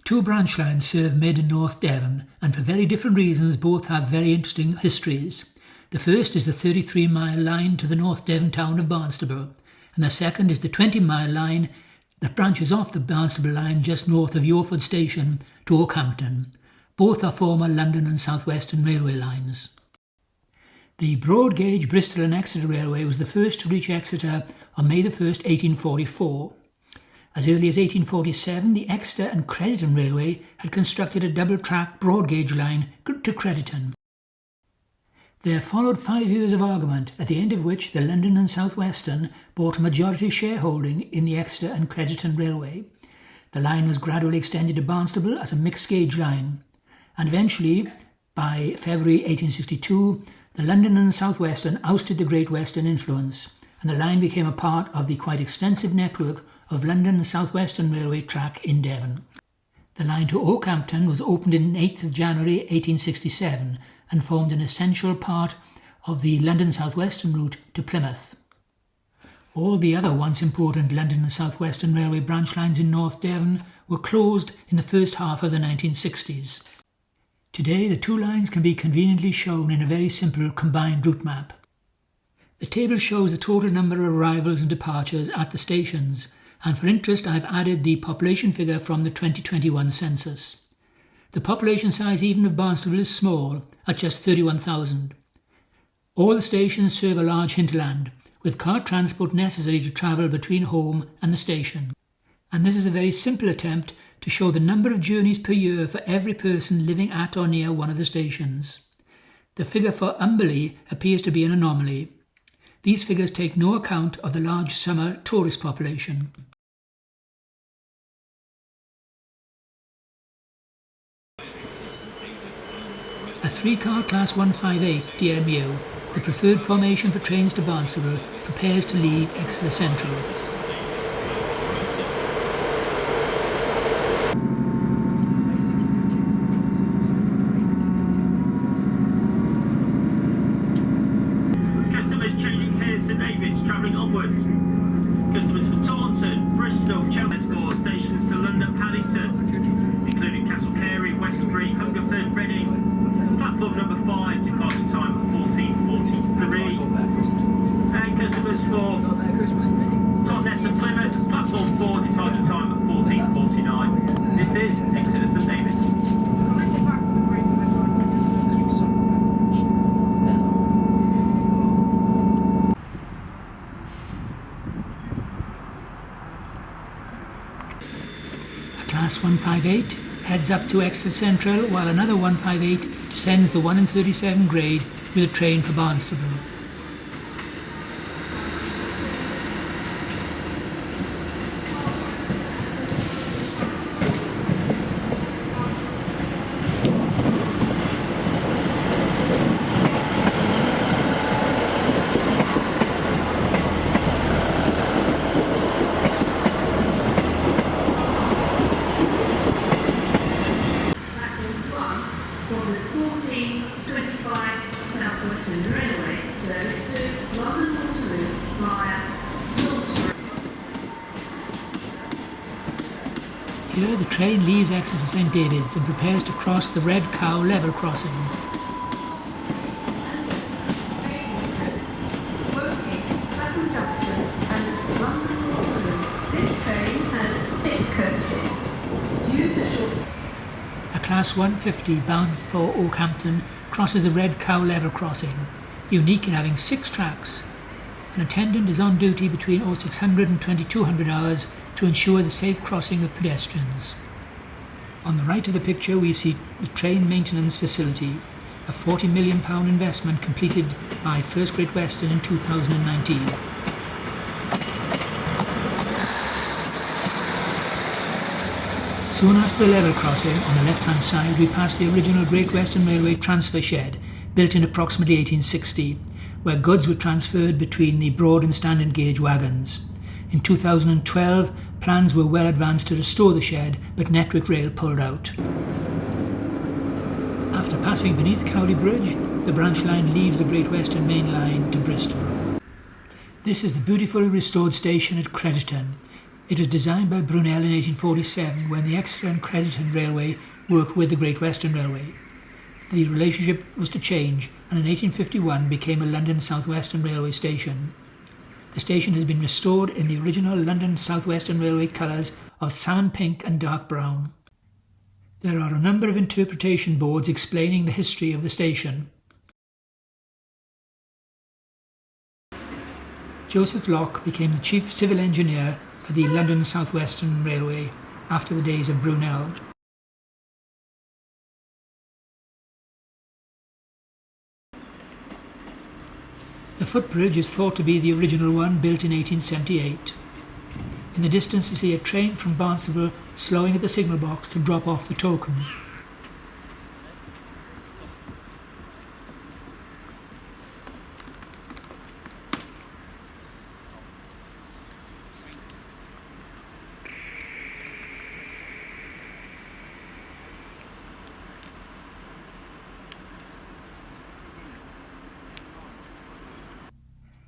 Two branch lines serve Mid and North Devon, and for very different reasons both have very interesting histories. The first is the 33-mile line to the North Devon town of Barnstaple, and the second is the 20-mile line that branches off the Barnstaple line just north of Yorford Station to Okehampton. Both are former London and South Western Railway lines. The broad gauge Bristol and Exeter Railway was the first to reach Exeter on May 1st, 1844. As early as 1847, the Exeter and Crediton Railway had constructed a double-track broad gauge line to Crediton. There followed 5 years of argument, at the end of which the London and South Western bought a majority shareholding in the Exeter and Crediton Railway. The line was gradually extended to Barnstaple as a mixed gauge line, and eventually, by February 1862, the London and South Western ousted the Great Western influence, and the line became a part of the quite extensive network of London and South Western Railway track in Devon. The line to Okehampton was opened on 8th of January 1867 and formed an essential part of the London South Western route to Plymouth. All the other once important London and South Western Railway branch lines in North Devon were closed in the first half of the 1960s. Today the two lines can be conveniently shown in a very simple combined route map. The table shows the total number of arrivals and departures at the stations, and for interest I have added the population figure from the 2021 census. The population size even of Barnstaple is small, at just 31,000. All the stations serve a large hinterland, with car transport necessary to travel between home and the station. And this is a very simple attempt to show the number of journeys per year for every person living at or near one of the stations. The figure for Umberley appears to be an anomaly. These figures take no account of the large summer tourist population. A 3-car Class 158 DMU, the preferred formation for trains to Barnstaple, prepares to leave Exeter Central. Customers changing here to David's travelling onwards. Customers for Taunton, Bristol, Chelmsford stations to London, Paddington, including Castle Carey, Westbury, Hungerford, Reading. Platform number 5, departure time 14:43. And customers for Totnes and Plymouth, platform 4, departure time at 14:49. This is Exeter St David's. Class 158 heads up to Exeter Central, while another 158 descends the 1 in 37 grade with a train for Barnstaple. On the 1425 South Western Railway service to London Waterloo via Salisbury. Here the train leaves Exeter St David's and prepares to cross the Red Cow level crossing. Working Clapham Junction and London Waterloo. This train has 6 coaches. Due to short A Class 150 bound for Okehampton crosses the Red Cow level crossing, unique in having 6 tracks. An attendant is on duty between 0600 and 2200 hours to ensure the safe crossing of pedestrians. On the right of the picture we see the train maintenance facility, a £40 million investment completed by First Great Western in 2019. Soon after the level crossing, on the left-hand side, we pass the original Great Western Railway transfer shed, built in approximately 1860, where goods were transferred between the broad and standard gauge wagons. In 2012, plans were well advanced to restore the shed, but Network Rail pulled out. After passing beneath Cowley Bridge, the branch line leaves the Great Western Main Line to Bristol. This is the beautifully restored station at Crediton. It was designed by Brunel in 1847 when the Exeter and Crediton Railway worked with the Great Western Railway. The relationship was to change and in 1851 became a London South Western Railway station. The station has been restored in the original London South Western Railway colours of salmon pink and dark brown. There are a number of interpretation boards explaining the history of the station. Joseph Locke became the chief civil engineer for the London South Western Railway after the days of Brunel. The footbridge is thought to be the original one, built in 1878. In the distance we see a train from Barnstaple slowing at the signal box to drop off the token.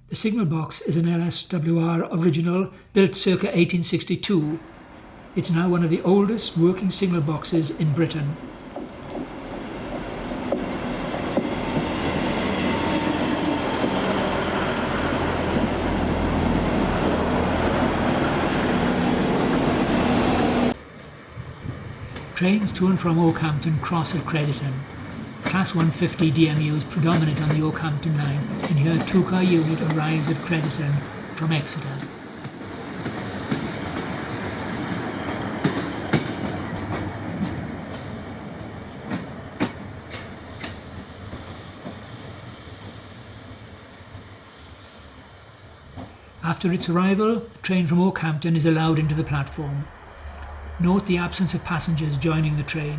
The signal box is an LSWR original built circa 1862. It's now one of the oldest working signal boxes in Britain. Trains to and from Okehampton cross at Crediton. Class 150 DMU is predominant on the Okehampton line, and here a two-car unit arrives at Crediton from Exeter. After its arrival, the train from Okehampton is allowed into the platform. Note the absence of passengers joining the train.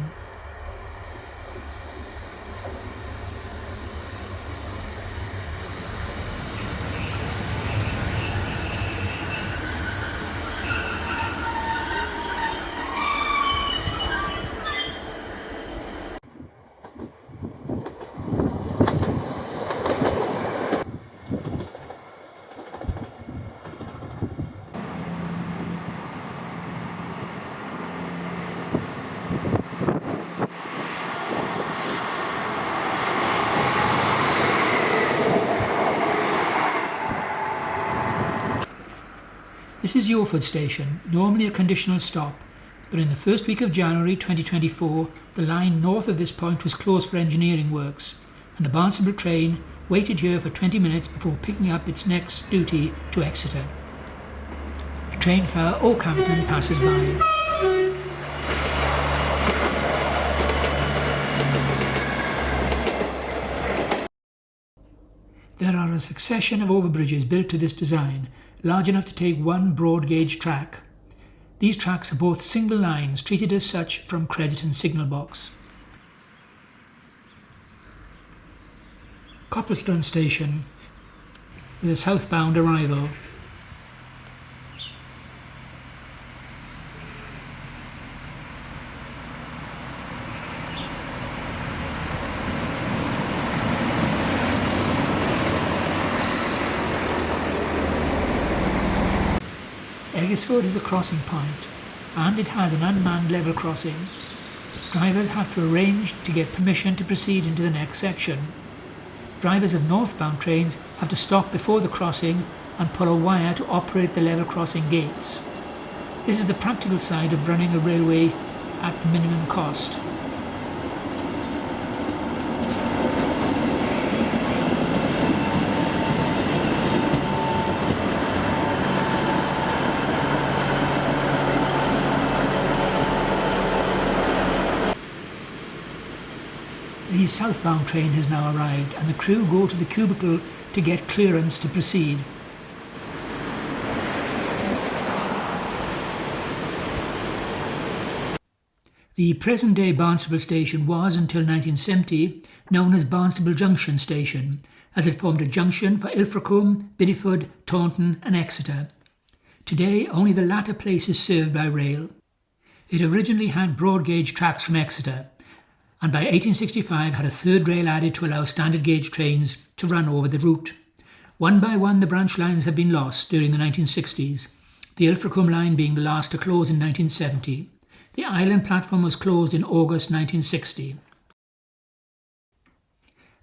This is Yorford Station, normally a conditional stop, but in the first week of January 2024, the line north of this point was closed for engineering works, and the Barnstaple train waited here for 20 minutes before picking up its next duty to Exeter. A train for Okehampton passes by. There are a succession of overbridges built to this design, large enough to take one broad gauge track. These tracks are both single lines treated as such from Crediton signal box. Copplestone Station with a southbound arrival. Exeter is a crossing point, and it has an unmanned level crossing. Drivers have to arrange to get permission to proceed into the next section. Drivers of northbound trains have to stop before the crossing and pull a wire to operate the level crossing gates. This is the practical side of running a railway at the minimum cost. The southbound train has now arrived and the crew go to the cubicle to get clearance to proceed. The present-day Barnstaple station was, until 1970, known as Barnstaple Junction Station, as it formed a junction for Ilfracombe, Bideford, Taunton and Exeter. Today, only the latter place is served by rail. It originally had broad gauge tracks from Exeter, and by 1865 had a third rail added to allow standard gauge trains to run over the route. One by one the branch lines have been lost during the 1960s. the Ilfracombe line being the last to close in 1970. The island platform was closed in August 1960.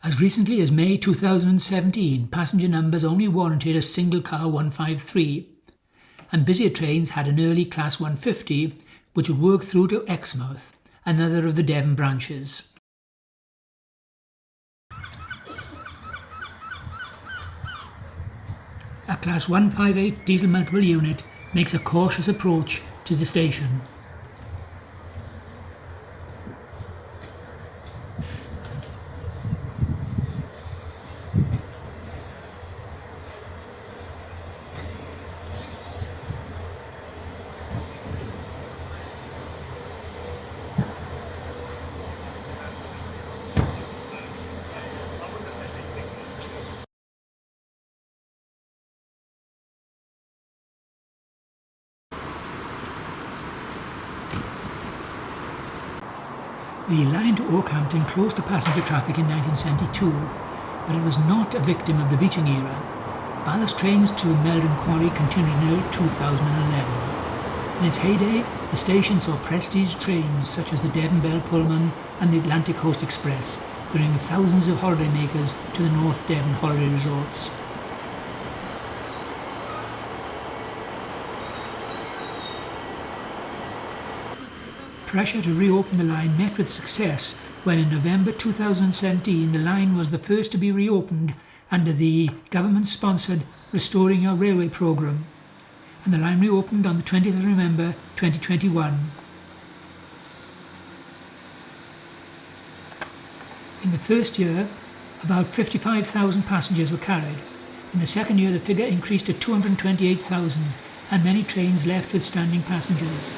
As recently as May 2017, passenger numbers only warranted a single car 153, and busier trains had an early Class 150, which would work through to Exmouth, another of the Devon branches. A Class 158 diesel multiple unit makes a cautious approach to the station. The line to Okehampton closed to passenger traffic in 1972, but it was not a victim of the beaching era. Ballast trains to Meldon Quarry continued until 2011. In its heyday, the station saw prestige trains such as the Devon Belle Pullman and the Atlantic Coast Express, bringing thousands of holidaymakers to the North Devon holiday resorts. Pressure to reopen the line met with success when in November 2017 the line was the first to be reopened under the government-sponsored Restoring Our Railway programme, and the line reopened on the 20th of November 2021. In the first year, about 55,000 passengers were carried. In the second year, the figure increased to 228,000, and many trains left with standing passengers.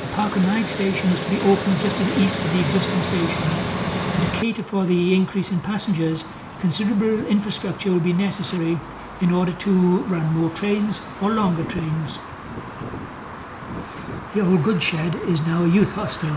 The Park and Ride station is to be opened just to the east of the existing station, and to cater for the increase in passengers, considerable infrastructure will be necessary in order to run more trains or longer trains. The old goods shed is now a youth hostel.